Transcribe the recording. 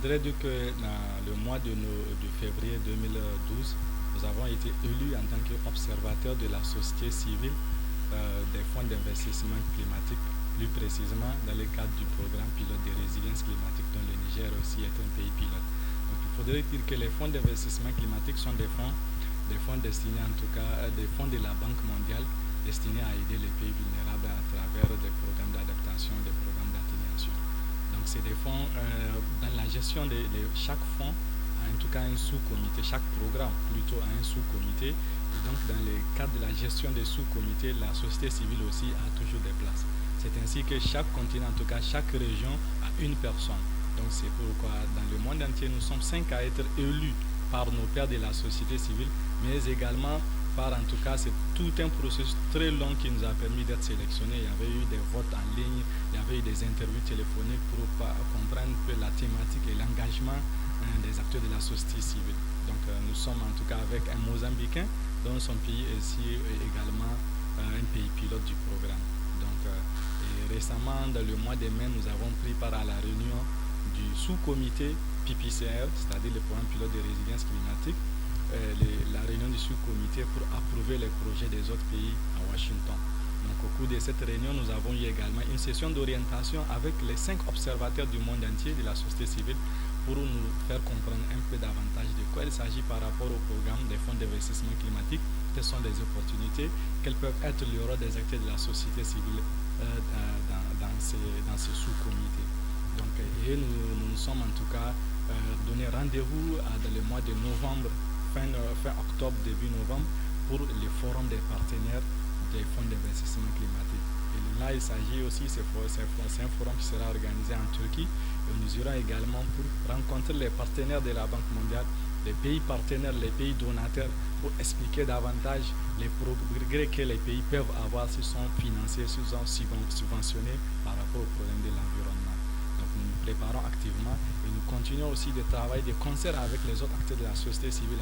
voudrais dire que dans le mois de février 2012, nous avons été élus en tant qu'observateurs de la société civile des fonds d'investissement climatique, plus précisément dans le cadre du programme pilote de résilience climatique dont le Niger aussi est un pays pilote. Donc il faudrait dire que les fonds d'investissement climatique sont des fonds destinés en tout cas, des fonds de la Banque mondiale destinés à aider les pays vulnérables à travers des programmes d'adaptation, des programmes d'atténuation. Donc c'est des fonds, dans la gestion de chaque fonds, en tout cas un sous-comité, chaque programme plutôt a un sous-comité. Et donc dans le cadre de la gestion des sous-comités, la société civile aussi a toujours des places. C'est ainsi que chaque continent, en tout cas chaque région, a une personne. Donc c'est pourquoi dans le monde entier, nous sommes 5 à être élus par nos pairs de la société civile, mais également par, en tout cas, c'est tout un processus très long qui nous a permis d'être sélectionnés. Il y avait eu des votes en ligne, il y avait eu des interviews téléphoniques pour comprendre un peu la thématique et l'engagement des acteurs de la société civile. Donc nous sommes en tout cas avec un Mozambicain, dont son pays est aussi également un pays pilote du programme. Donc, et récemment, dans le mois de mai, nous avons pris part à la réunion du sous-comité PPCR, c'est-à-dire le programme pilote de résilience climatique, la réunion du sous-comité pour approuver les projets des autres pays à Washington. Donc au cours de cette réunion, nous avons eu également une session d'orientation avec les 5 observateurs du monde entier de la société civile pour nous faire comprendre un peu davantage de quoi il s'agit par rapport au programme des fonds d'investissement climatique, quelles sont les opportunités, quels peuvent être le rôle des acteurs de la société civile dans ces sous-comités. Donc, et nous sommes en tout cas donné rendez-vous dans le mois de novembre, fin octobre, début novembre, pour le forum des partenaires des fonds d'investissement climatique. Et là, il s'agit aussi, c'est un forum qui sera organisé en Turquie. Et nous irons également pour rencontrer les partenaires de la Banque mondiale, les pays partenaires, les pays donateurs, pour expliquer davantage les progrès que les pays peuvent avoir s'ils sont financés, s'ils sont subventionnés par rapport au problème de l'environnement. Donc nous nous préparons activement et nous continuons aussi de travailler de concert avec les autres acteurs de la société civile.